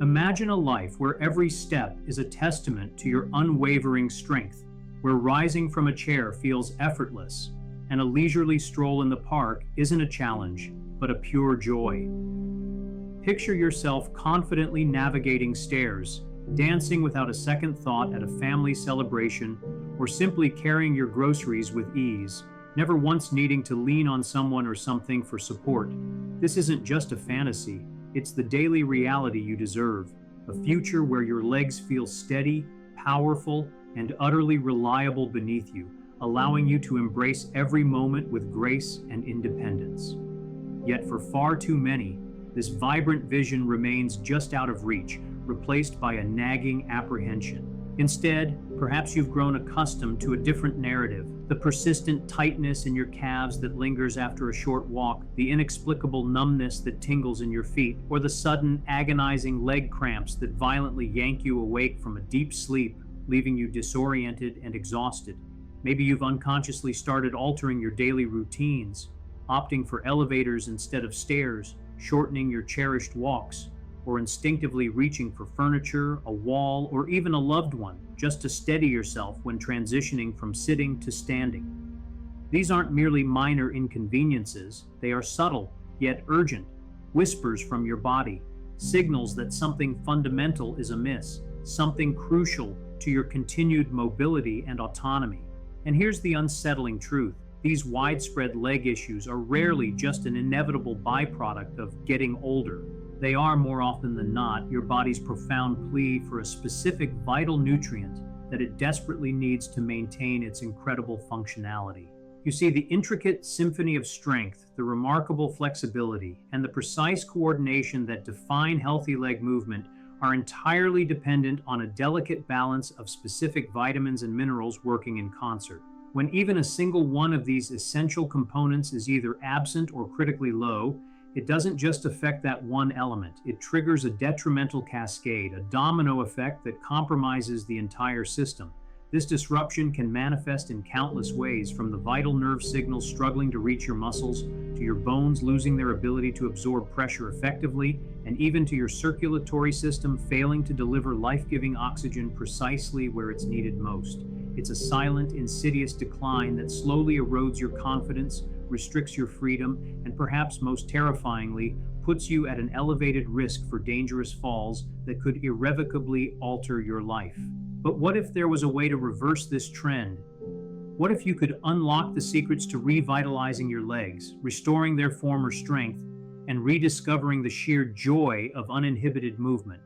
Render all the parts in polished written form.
Imagine a life where every step is a testament to your unwavering strength, where rising from a chair feels effortless, and a leisurely stroll in the park isn't a challenge, but a pure joy. Picture yourself confidently navigating stairs, dancing without a second thought at a family celebration, or simply carrying your groceries with ease, never once needing to lean on someone or something for support. This isn't just a fantasy, it's the daily reality you deserve, a future where your legs feel steady, powerful, and utterly reliable beneath you, allowing you to embrace every moment with grace and independence. Yet for far too many, this vibrant vision remains just out of reach, replaced by a nagging apprehension. Instead, perhaps you've grown accustomed to a different narrative, the persistent tightness in your calves that lingers after a short walk, the inexplicable numbness that tingles in your feet, or the sudden, agonizing leg cramps that violently yank you awake from a deep sleep, leaving you disoriented and exhausted. Maybe you've unconsciously started altering your daily routines, opting for elevators instead of stairs, shortening your cherished walks, or instinctively reaching for furniture, a wall, or even a loved one, just to steady yourself when transitioning from sitting to standing. These aren't merely minor inconveniences, they are subtle, yet urgent, whispers from your body, signals that something fundamental is amiss, something crucial to your continued mobility and autonomy. And here's the unsettling truth. These widespread leg issues are rarely just an inevitable byproduct of getting older. They are, more often than not, your body's profound plea for a specific vital nutrient that it desperately needs to maintain its incredible functionality. You see, the intricate symphony of strength, the remarkable flexibility, and the precise coordination that define healthy leg movement are entirely dependent on a delicate balance of specific vitamins and minerals working in concert. When even a single one of these essential components is either absent or critically low, it doesn't just affect that one element, it triggers a detrimental cascade, a domino effect that compromises the entire system. This disruption can manifest in countless ways, from the vital nerve signals struggling to reach your muscles, to your bones losing their ability to absorb pressure effectively, and even to your circulatory system failing to deliver life-giving oxygen precisely where it's needed most. It's a silent, insidious decline that slowly erodes your confidence, restricts your freedom, and perhaps most terrifyingly, puts you at an elevated risk for dangerous falls that could irrevocably alter your life. But what if there was a way to reverse this trend? What if you could unlock the secrets to revitalizing your legs, restoring their former strength, and rediscovering the sheer joy of uninhibited movement?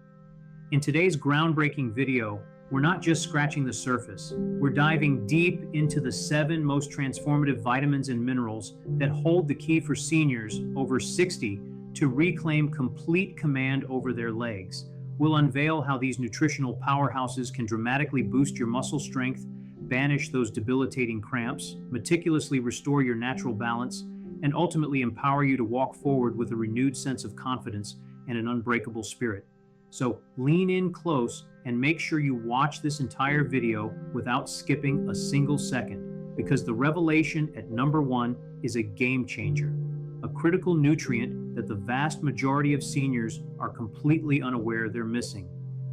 In today's groundbreaking video, we're not just scratching the surface. We're diving deep into the 7 most transformative vitamins and minerals that hold the key for seniors over 60 to reclaim complete command over their legs. We'll unveil how these nutritional powerhouses can dramatically boost your muscle strength, banish those debilitating cramps, meticulously restore your natural balance, and ultimately empower you to walk forward with a renewed sense of confidence and an unbreakable spirit. So lean in close and make sure you watch this entire video without skipping a single second, because the revelation at number 1 is a game changer, a critical nutrient that the vast majority of seniors are completely unaware they're missing.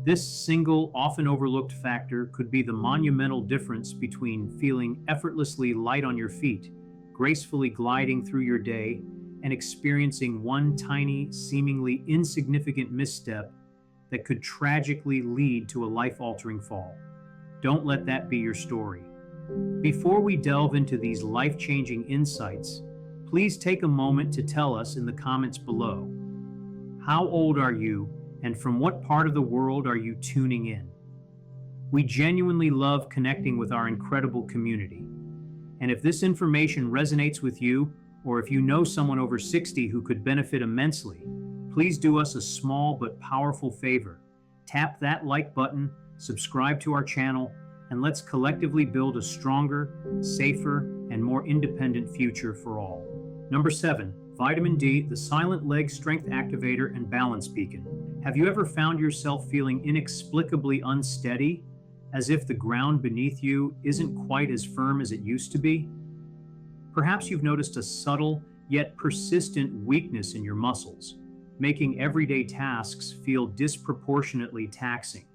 This single, often overlooked factor could be the monumental difference between feeling effortlessly light on your feet, gracefully gliding through your day, and experiencing one tiny, seemingly insignificant misstep that could tragically lead to a life-altering fall. Don't let that be your story. Before we delve into these life-changing insights, please take a moment to tell us in the comments below. How old are you, and from what part of the world are you tuning in? We genuinely love connecting with our incredible community. And if this information resonates with you, or if you know someone over 60 who could benefit immensely, please do us a small but powerful favor. Tap that like button, subscribe to our channel, and let's collectively build a stronger, safer, and more independent future for all. Number 7, Vitamin D, the silent leg strength activator and balance beacon. Have you ever found yourself feeling inexplicably unsteady, as if the ground beneath you isn't quite as firm as it used to be? Perhaps you've noticed a subtle yet persistent weakness in your muscles, making everyday tasks feel disproportionately taxing.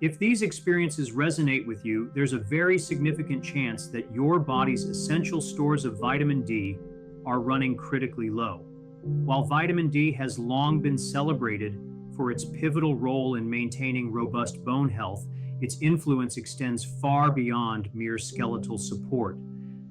If these experiences resonate with you, there's a very significant chance that your body's essential stores of vitamin D are running critically low. While vitamin D has long been celebrated for its pivotal role in maintaining robust bone health, its influence extends far beyond mere skeletal support.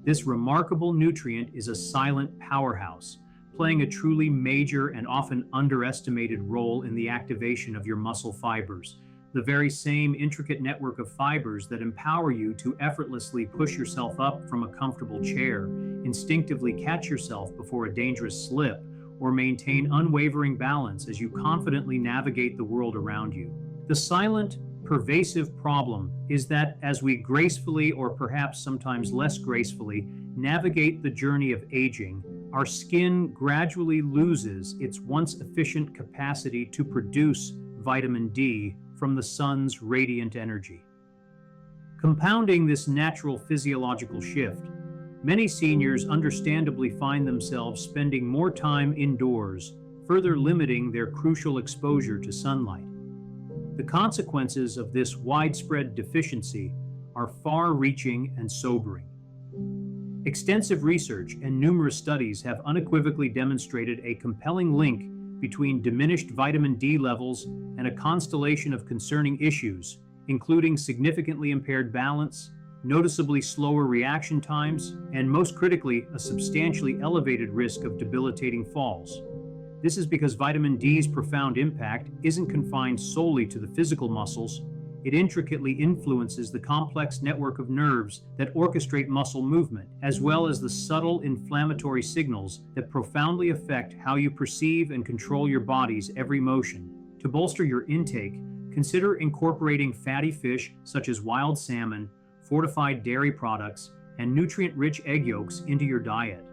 This remarkable nutrient is a silent powerhouse, playing a truly major and often underestimated role in the activation of your muscle fibers, the very same intricate network of fibers that empower you to effortlessly push yourself up from a comfortable chair, instinctively catch yourself before a dangerous slip, or maintain unwavering balance as you confidently navigate the world around you. The silent, pervasive problem is that as we gracefully, or perhaps sometimes less gracefully, navigate the journey of aging, our skin gradually loses its once efficient capacity to produce vitamin D from the sun's radiant energy. Compounding this natural physiological shift, many seniors understandably find themselves spending more time indoors, further limiting their crucial exposure to sunlight. The consequences of this widespread deficiency are far-reaching and sobering. Extensive research and numerous studies have unequivocally demonstrated a compelling link between diminished vitamin D levels and a constellation of concerning issues, including significantly impaired balance, noticeably slower reaction times, and most critically, a substantially elevated risk of debilitating falls. This is because vitamin D's profound impact isn't confined solely to the physical muscles. It intricately influences the complex network of nerves that orchestrate muscle movement, as well as the subtle inflammatory signals that profoundly affect how you perceive and control your body's every motion. To bolster your intake, consider incorporating fatty fish such as wild salmon, fortified dairy products, and nutrient-rich egg yolks into your diet.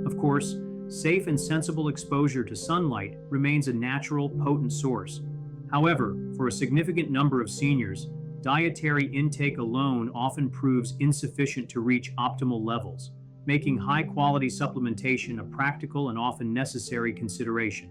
Of course, safe and sensible exposure to sunlight remains a natural, potent source. However, for a significant number of seniors, dietary intake alone often proves insufficient to reach optimal levels, making high-quality supplementation a practical and often necessary consideration.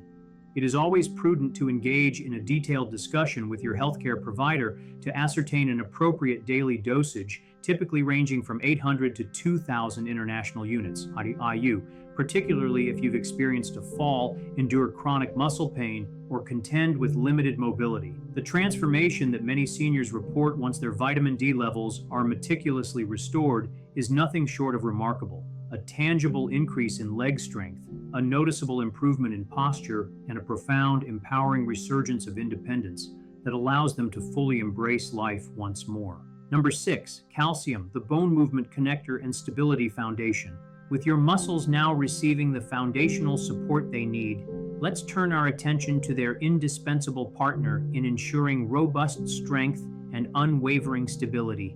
It is always prudent to engage in a detailed discussion with your healthcare provider to ascertain an appropriate daily dosage, typically ranging from 800 to 2,000 international units, IU, particularly if you've experienced a fall, endured chronic muscle pain, or contend with limited mobility. The transformation that many seniors report once their vitamin D levels are meticulously restored is nothing short of remarkable. A tangible increase in leg strength, a noticeable improvement in posture, and a profound, empowering resurgence of independence that allows them to fully embrace life once more. Number 6, calcium, the bone movement connector and stability foundation. With your muscles now receiving the foundational support they need, let's turn our attention to their indispensable partner in ensuring robust strength and unwavering stability,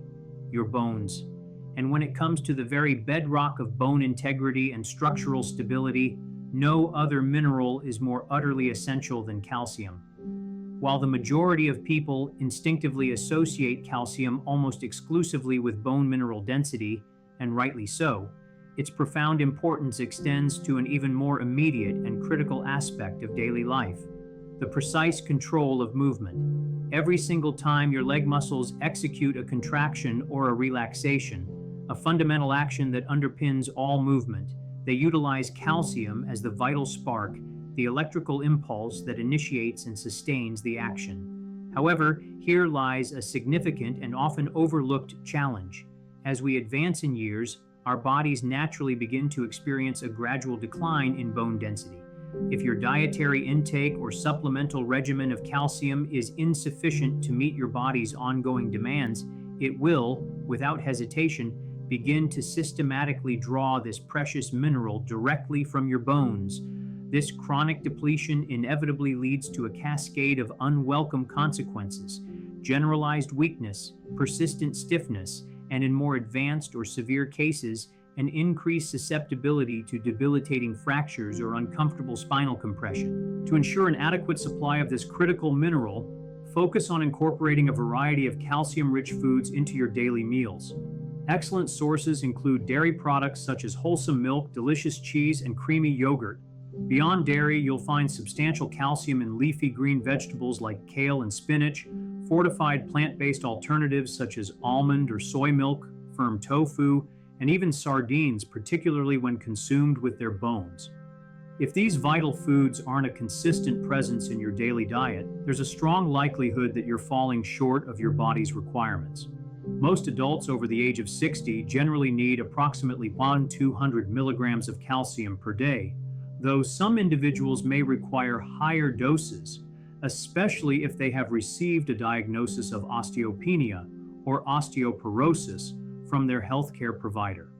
your bones. And when it comes to the very bedrock of bone integrity and structural stability, no other mineral is more utterly essential than calcium. While the majority of people instinctively associate calcium almost exclusively with bone mineral density, and rightly so, its profound importance extends to an even more immediate and critical aspect of daily life: the precise control of movement. Every single time your leg muscles execute a contraction or a relaxation, a fundamental action that underpins all movement, they utilize calcium as the vital spark, the electrical impulse that initiates and sustains the action. However, here lies a significant and often overlooked challenge. As we advance in years, our bodies naturally begin to experience a gradual decline in bone density. If your dietary intake or supplemental regimen of calcium is insufficient to meet your body's ongoing demands, it will, without hesitation, begin to systematically draw this precious mineral directly from your bones. This chronic depletion inevitably leads to a cascade of unwelcome consequences: generalized weakness, persistent stiffness, and in more advanced or severe cases, an increased susceptibility to debilitating fractures or uncomfortable spinal compression. To ensure an adequate supply of this critical mineral, focus on incorporating a variety of calcium-rich foods into your daily meals. Excellent sources include dairy products such as wholesome milk, delicious cheese, and creamy yogurt. Beyond dairy, you'll find substantial calcium in leafy green vegetables like kale and spinach, fortified plant-based alternatives such as almond or soy milk, firm tofu, and even sardines, particularly when consumed with their bones. If these vital foods aren't a consistent presence in your daily diet, there's a strong likelihood that you're falling short of your body's requirements. Most adults over the age of 60 generally need approximately 1-200 milligrams of calcium per day, though some individuals may require higher doses, especially if they have received a diagnosis of osteopenia or osteoporosis from their healthcare provider.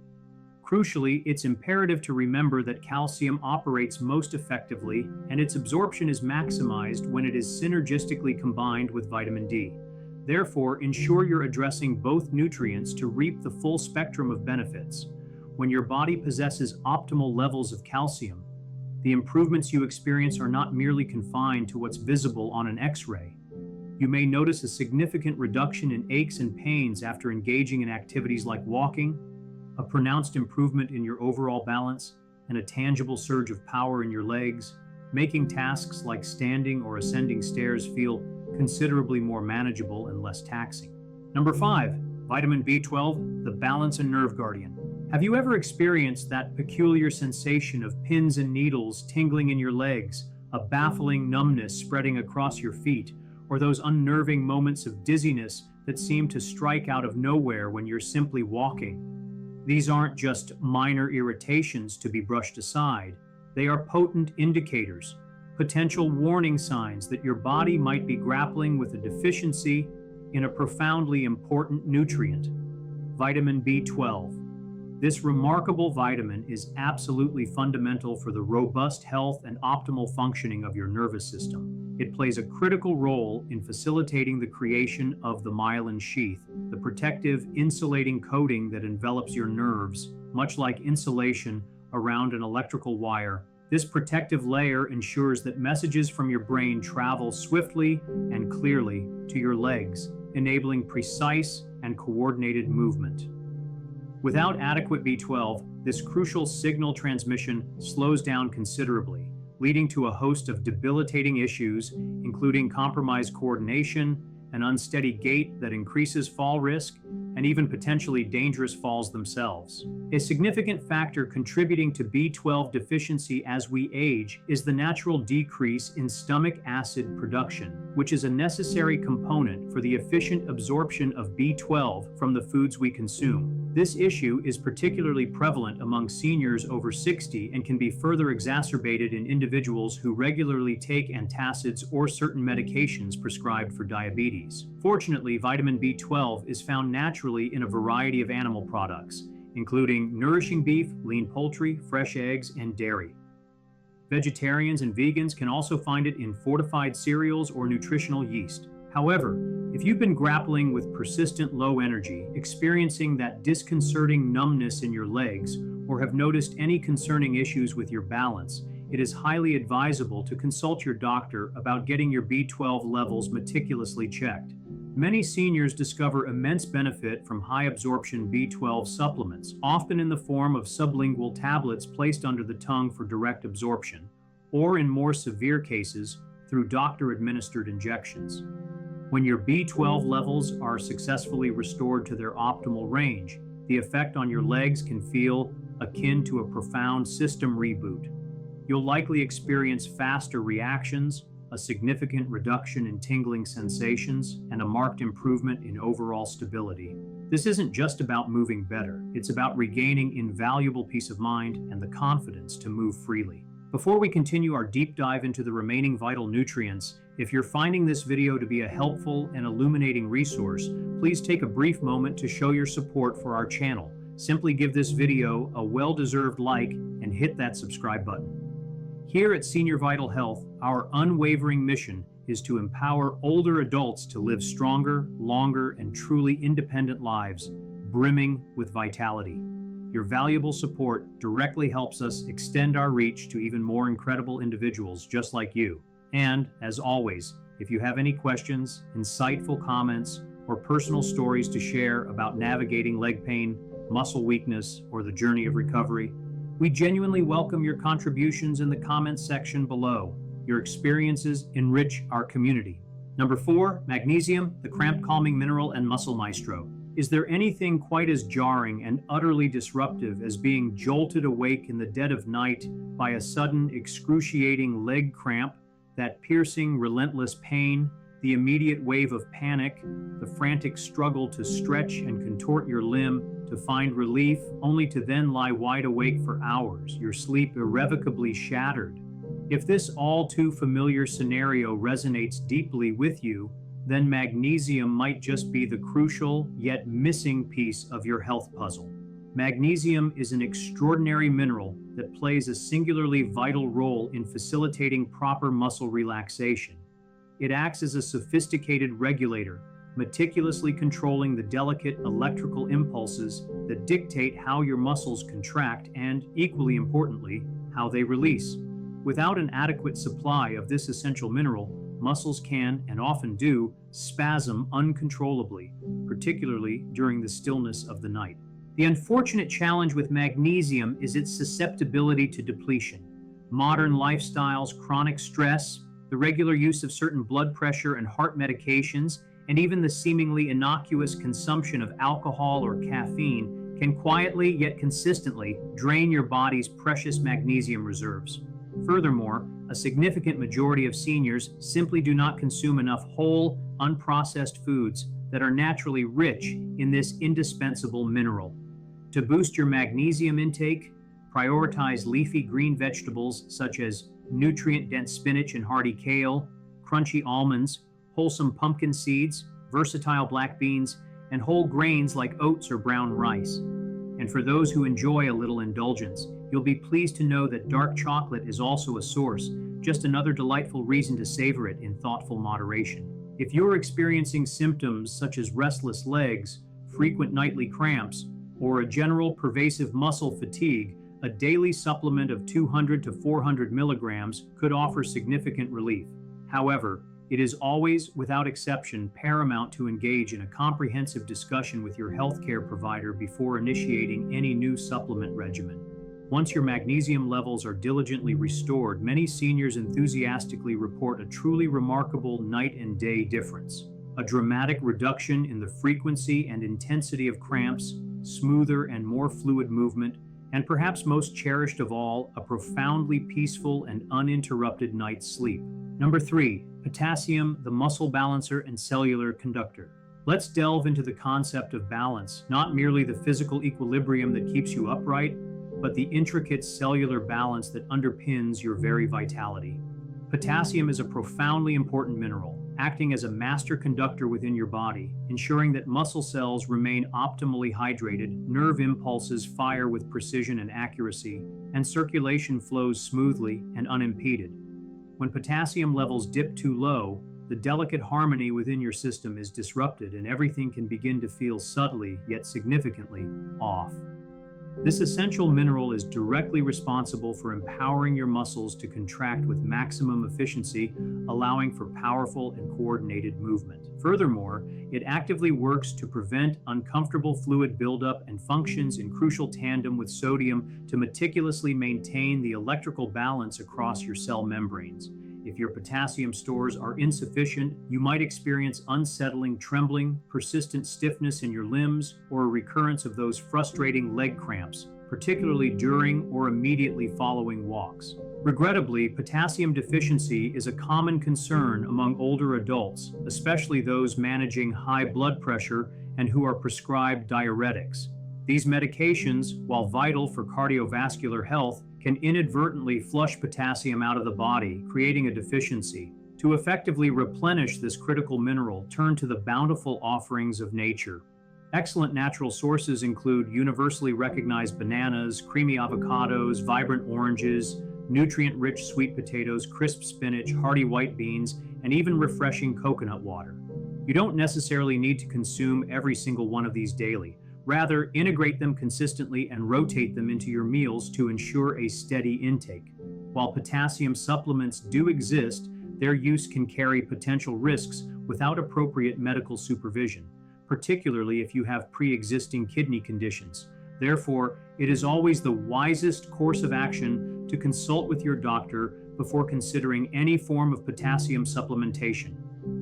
Crucially, it's imperative to remember that calcium operates most effectively and its absorption is maximized when it is synergistically combined with vitamin D. Therefore, ensure you're addressing both nutrients to reap the full spectrum of benefits. When your body possesses optimal levels of calcium, the improvements you experience are not merely confined to what's visible on an X-ray. You may notice a significant reduction in aches and pains after engaging in activities like walking, a pronounced improvement in your overall balance, and a tangible surge of power in your legs, making tasks like standing or ascending stairs feel considerably more manageable and less taxing. Number 5, vitamin B12, the balance and nerve guardian. Have you ever experienced that peculiar sensation of pins and needles tingling in your legs, a baffling numbness spreading across your feet, or those unnerving moments of dizziness that seem to strike out of nowhere when you're simply walking? These aren't just minor irritations to be brushed aside. They are potent indicators, potential warning signs that your body might be grappling with a deficiency in a profoundly important nutrient, vitamin B12. This remarkable vitamin is absolutely fundamental for the robust health and optimal functioning of your nervous system. It plays a critical role in facilitating the creation of the myelin sheath, the protective, insulating coating that envelops your nerves, much like insulation around an electrical wire. This protective layer ensures that messages from your brain travel swiftly and clearly to your legs, enabling precise and coordinated movement. Without adequate B12, this crucial signal transmission slows down considerably, leading to a host of debilitating issues, including compromised coordination, an unsteady gait that increases fall risk, and even potentially dangerous falls themselves. A significant factor contributing to B12 deficiency as we age is the natural decrease in stomach acid production, which is a necessary component for the efficient absorption of B12 from the foods we consume. This issue is particularly prevalent among seniors over 60 and can be further exacerbated in individuals who regularly take antacids or certain medications prescribed for diabetes. Fortunately, vitamin B12 is found naturally in a variety of animal products, including nourishing beef, lean poultry, fresh eggs, and dairy. Vegetarians and vegans can also find it in fortified cereals or nutritional yeast. However, if you've been grappling with persistent low energy, experiencing that disconcerting numbness in your legs, or have noticed any concerning issues with your balance, it is highly advisable to consult your doctor about getting your B12 levels meticulously checked. Many seniors discover immense benefit from high absorption B12 supplements, often in the form of sublingual tablets placed under the tongue for direct absorption, or in more severe cases, through doctor-administered injections. When your B12 levels are successfully restored to their optimal range, the effect on your legs can feel akin to a profound system reboot. You'll likely experience faster reactions, a significant reduction in tingling sensations, and a marked improvement in overall stability. This isn't just about moving better, it's about regaining invaluable peace of mind and the confidence to move freely. Before we continue our deep dive into the remaining vital nutrients, if you're finding this video to be a helpful and illuminating resource, please take a brief moment to show your support for our channel. Simply give this video a well-deserved like and hit that subscribe button. Here at Senior Vital Health, our unwavering mission is to empower older adults to live stronger, longer, and truly independent lives, brimming with vitality. Your valuable support directly helps us extend our reach to even more incredible individuals just like you. And, as always, if you have any questions, insightful comments, or personal stories to share about navigating leg pain, muscle weakness, or the journey of recovery, We genuinely welcome your contributions in the comments section below. Your experiences enrich our community. Number 4, magnesium, the cramp calming mineral and muscle maestro. Is there anything quite as jarring and utterly disruptive as being jolted awake in the dead of night by a sudden excruciating leg cramp, that piercing, relentless pain, the immediate wave of panic, the frantic struggle to stretch and contort your limb to find relief, only to then lie wide awake for hours, your sleep irrevocably shattered? If this all too familiar scenario resonates deeply with you, then magnesium might just be the crucial yet missing piece of your health puzzle. Magnesium is an extraordinary mineral that plays a singularly vital role in facilitating proper muscle relaxation. It acts as a sophisticated regulator, meticulously controlling the delicate electrical impulses that dictate how your muscles contract and, equally importantly, how they release. Without an adequate supply of this essential mineral, muscles can, and often do, spasm uncontrollably, particularly during the stillness of the night. The unfortunate challenge with magnesium is its susceptibility to depletion. Modern lifestyles, chronic stress, the regular use of certain blood pressure and heart medications, and even the seemingly innocuous consumption of alcohol or caffeine can quietly yet consistently drain your body's precious magnesium reserves. Furthermore, a significant majority of seniors simply do not consume enough whole, unprocessed foods that are naturally rich in this indispensable mineral. To boost your magnesium intake, prioritize leafy green vegetables such as nutrient-dense spinach and hardy kale, crunchy almonds, wholesome pumpkin seeds, versatile black beans, and whole grains like oats or brown rice. And for those who enjoy a little indulgence, you'll be pleased to know that dark chocolate is also a source, just another delightful reason to savor it in thoughtful moderation. If you're experiencing symptoms such as restless legs, frequent nightly cramps, or a general pervasive muscle fatigue, a daily supplement of 200 to 400 milligrams could offer significant relief. However, it is always, without exception, paramount to engage in a comprehensive discussion with your healthcare provider before initiating any new supplement regimen. Once your magnesium levels are diligently restored, many seniors enthusiastically report a truly remarkable night and day difference. A dramatic reduction in the frequency and intensity of cramps, smoother and more fluid movement, and perhaps most cherished of all, a profoundly peaceful and uninterrupted night's sleep. Number 3, potassium, the muscle balancer and cellular conductor. Let's delve into the concept of balance, not merely the physical equilibrium that keeps you upright, but the intricate cellular balance that underpins your very vitality. Potassium is a profoundly important mineral, acting as a master conductor within your body, ensuring that muscle cells remain optimally hydrated, nerve impulses fire with precision and accuracy, and circulation flows smoothly and unimpeded. When potassium levels dip too low, the delicate harmony within your system is disrupted and everything can begin to feel subtly yet significantly off. This essential mineral is directly responsible for empowering your muscles to contract with maximum efficiency, allowing for powerful and coordinated movement. Furthermore, it actively works to prevent uncomfortable fluid buildup and functions in crucial tandem with sodium to meticulously maintain the electrical balance across your cell membranes. If your potassium stores are insufficient, you might experience unsettling trembling, persistent stiffness in your limbs, or a recurrence of those frustrating leg cramps, particularly during or immediately following walks. Regrettably, potassium deficiency is a common concern among older adults, especially those managing high blood pressure and who are prescribed diuretics. These medications, while vital for cardiovascular health, can inadvertently flush potassium out of the body, creating a deficiency. To effectively replenish this critical mineral, turn to the bountiful offerings of nature. Excellent natural sources include universally recognized bananas, creamy avocados, vibrant oranges, nutrient-rich sweet potatoes, crisp spinach, hearty white beans, and even refreshing coconut water. You don't necessarily need to consume every single one of these daily. Rather, integrate them consistently and rotate them into your meals to ensure a steady intake. While potassium supplements do exist, their use can carry potential risks without appropriate medical supervision, particularly if you have pre-existing kidney conditions. Therefore, it is always the wisest course of action to consult with your doctor before considering any form of potassium supplementation.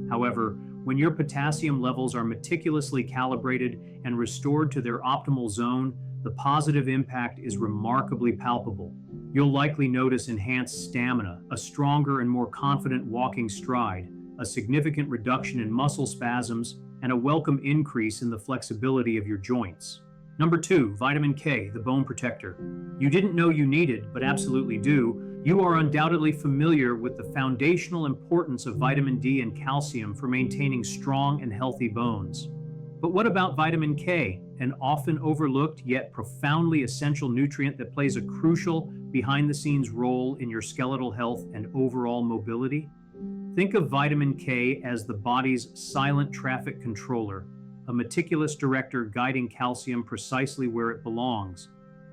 However, when your potassium levels are meticulously calibrated and restored to their optimal zone, the positive impact is remarkably palpable. You'll likely notice enhanced stamina, a stronger and more confident walking stride, a significant reduction in muscle spasms, and a welcome increase in the flexibility of your joints. Number 2, vitamin K, the bone protector. You didn't know you needed, but absolutely do. You are undoubtedly familiar with the foundational importance of vitamin D and calcium for maintaining strong and healthy bones. But what about vitamin K, an often overlooked yet profoundly essential nutrient that plays a crucial behind-the-scenes role in your skeletal health and overall mobility? Think of vitamin K as the body's silent traffic controller, a meticulous director guiding calcium precisely where it belongs,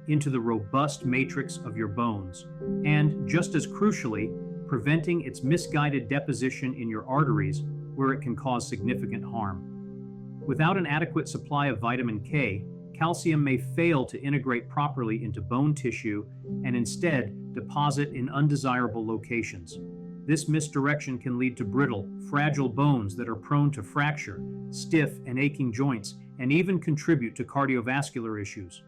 into the robust matrix of your bones, and, just as crucially, preventing its misguided deposition in your arteries where it can cause significant harm. Without an adequate supply of vitamin K, calcium may fail to integrate properly into bone tissue and instead deposit in undesirable locations. This misdirection can lead to brittle, fragile bones that are prone to fracture, stiff and aching joints, and even contribute to cardiovascular issues.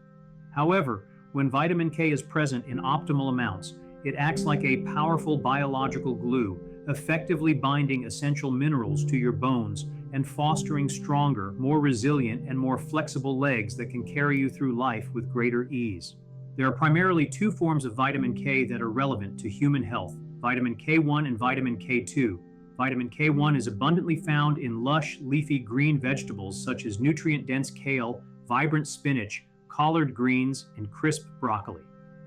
However, when vitamin K is present in optimal amounts, it acts like a powerful biological glue, effectively binding essential minerals to your bones and fostering stronger, more resilient, and more flexible legs that can carry you through life with greater ease. There are primarily two forms of vitamin K that are relevant to human health: vitamin K1 and vitamin K2. Vitamin K1 is abundantly found in lush, leafy green vegetables such as nutrient-dense kale, vibrant spinach, collard greens, and crisp broccoli.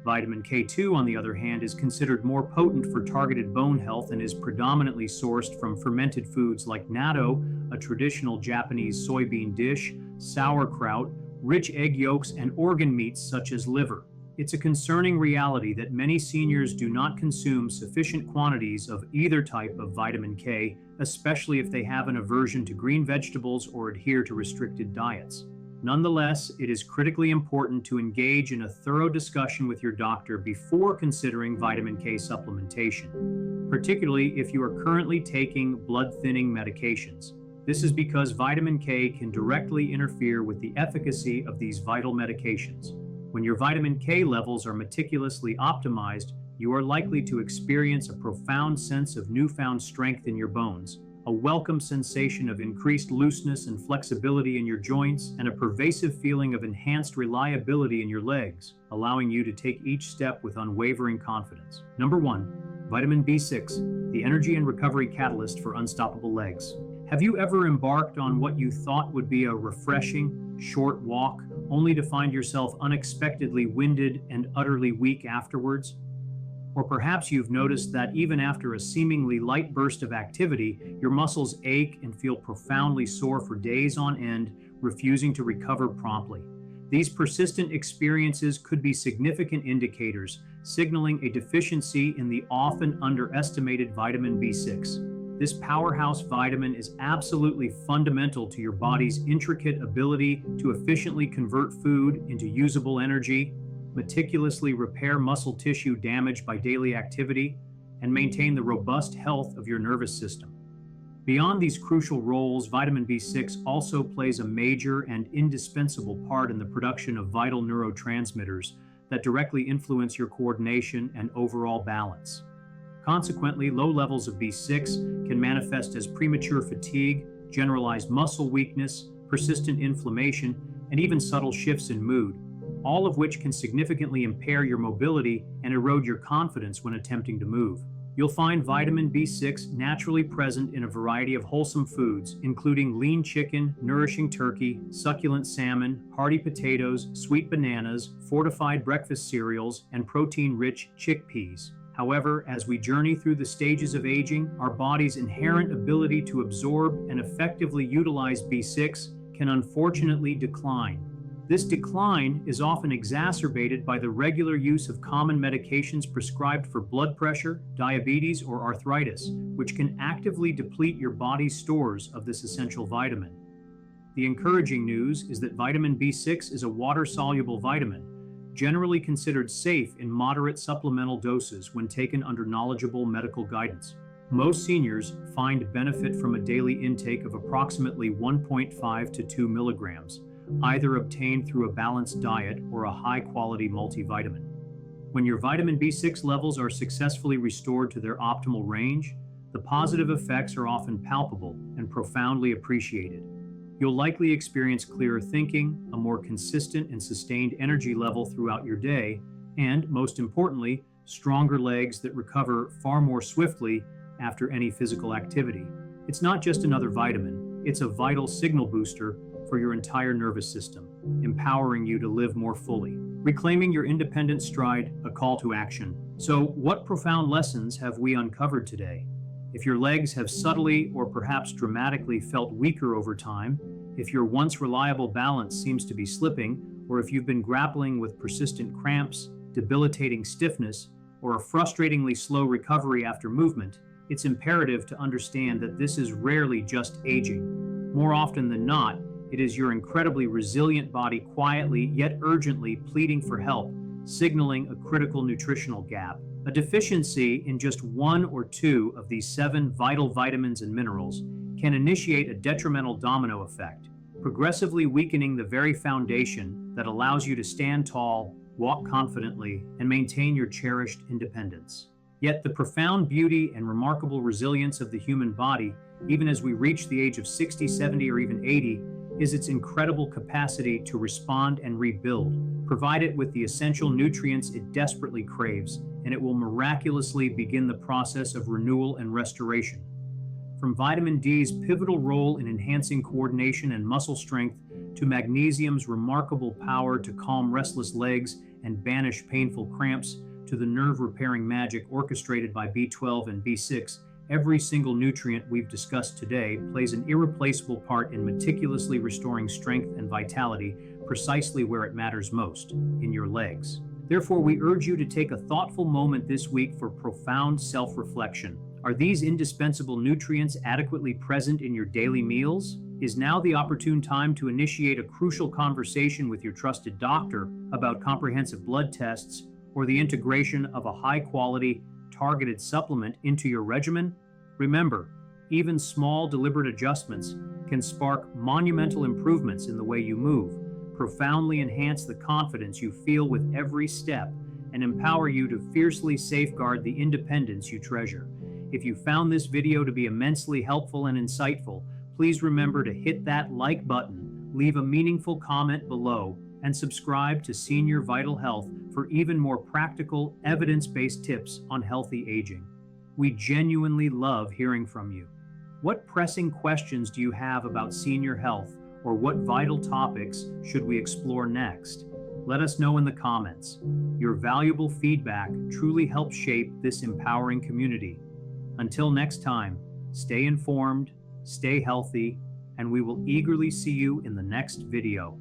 Vitamin K2, on the other hand, is considered more potent for targeted bone health and is predominantly sourced from fermented foods like natto, a traditional Japanese soybean dish, sauerkraut, rich egg yolks, and organ meats such as liver. It's a concerning reality that many seniors do not consume sufficient quantities of either type of vitamin K, especially if they have an aversion to green vegetables or adhere to restricted diets. Nonetheless, it is critically important to engage in a thorough discussion with your doctor before considering vitamin K supplementation, particularly if you are currently taking blood-thinning medications. This is because vitamin K can directly interfere with the efficacy of these vital medications. When your vitamin K levels are meticulously optimized, you are likely to experience a profound sense of newfound strength in your bones, a welcome sensation of increased looseness and flexibility in your joints, and a pervasive feeling of enhanced reliability in your legs, allowing you to take each step with unwavering confidence. Number 1, vitamin B6, the energy and recovery catalyst for unstoppable legs. Have you ever embarked on what you thought would be a refreshing, short walk, only to find yourself unexpectedly winded and utterly weak afterwards? Or perhaps you've noticed that even after a seemingly light burst of activity, your muscles ache and feel profoundly sore for days on end, refusing to recover promptly. These persistent experiences could be significant indicators, signaling a deficiency in the often underestimated vitamin B6. This powerhouse vitamin is absolutely fundamental to your body's intricate ability to efficiently convert food into usable energy, meticulously repair muscle tissue damaged by daily activity, and maintain the robust health of your nervous system. Beyond these crucial roles, vitamin B6 also plays a major and indispensable part in the production of vital neurotransmitters that directly influence your coordination and overall balance. Consequently, low levels of B6 can manifest as premature fatigue, generalized muscle weakness, persistent inflammation, and even subtle shifts in mood, all of which can significantly impair your mobility and erode your confidence when attempting to move. You'll find vitamin B6 naturally present in a variety of wholesome foods, including lean chicken, nourishing turkey, succulent salmon, hearty potatoes, sweet bananas, fortified breakfast cereals, and protein-rich chickpeas. However, as we journey through the stages of aging, our body's inherent ability to absorb and effectively utilize B6 can unfortunately decline. This decline is often exacerbated by the regular use of common medications prescribed for blood pressure, diabetes, or arthritis, which can actively deplete your body's stores of this essential vitamin. The encouraging news is that vitamin B6 is a water-soluble vitamin, generally considered safe in moderate supplemental doses when taken under knowledgeable medical guidance. Most seniors find benefit from a daily intake of approximately 1.5 to 2 milligrams, either obtained through a balanced diet or a high-quality multivitamin. When your vitamin B6 levels are successfully restored to their optimal range, the positive effects are often palpable and profoundly appreciated. You'll likely experience clearer thinking, a more consistent and sustained energy level throughout your day, and, most importantly, stronger legs that recover far more swiftly after any physical activity. It's not just another vitamin, it's a vital signal booster for your entire nervous system, empowering you to live more fully. Reclaiming your independent stride, a call to action. So, what profound lessons have we uncovered today? If your legs have subtly or perhaps dramatically felt weaker over time, if your once reliable balance seems to be slipping, or if you've been grappling with persistent cramps, debilitating stiffness, or a frustratingly slow recovery after movement, it's imperative to understand that this is rarely just aging. More often than not, it is your incredibly resilient body quietly yet urgently pleading for help, signaling a critical nutritional gap. A deficiency in just one or two of these 7 vital vitamins and minerals can initiate a detrimental domino effect, progressively weakening the very foundation that allows you to stand tall, walk confidently, and maintain your cherished independence. Yet the profound beauty and remarkable resilience of the human body, even as we reach the age of 60, 70, or even 80, is its incredible capacity to respond and rebuild. Provide it with the essential nutrients it desperately craves, and it will miraculously begin the process of renewal and restoration. From vitamin D's pivotal role in enhancing coordination and muscle strength to magnesium's remarkable power to calm restless legs and banish painful cramps to the nerve-repairing magic orchestrated by B12 and B6, every single nutrient we've discussed today plays an irreplaceable part in meticulously restoring strength and vitality precisely where it matters most, in your legs. Therefore, we urge you to take a thoughtful moment this week for profound self-reflection. Are these indispensable nutrients adequately present in your daily meals? Is now the opportune time to initiate a crucial conversation with your trusted doctor about comprehensive blood tests or the integration of a high-quality, targeted supplement into your regimen? Remember, even small, deliberate adjustments can spark monumental improvements in the way you move, profoundly enhance the confidence you feel with every step, and empower you to fiercely safeguard the independence you treasure. If you found this video to be immensely helpful and insightful, please remember to hit that like button, leave a meaningful comment below, and subscribe to Senior Vital Health for even more practical, evidence-based tips on healthy aging. We genuinely love hearing from you. What pressing questions do you have about senior health, or what vital topics should we explore next? Let us know in the comments. Your valuable feedback truly helps shape this empowering community. Until next time, stay informed, stay healthy, and we will eagerly see you in the next video.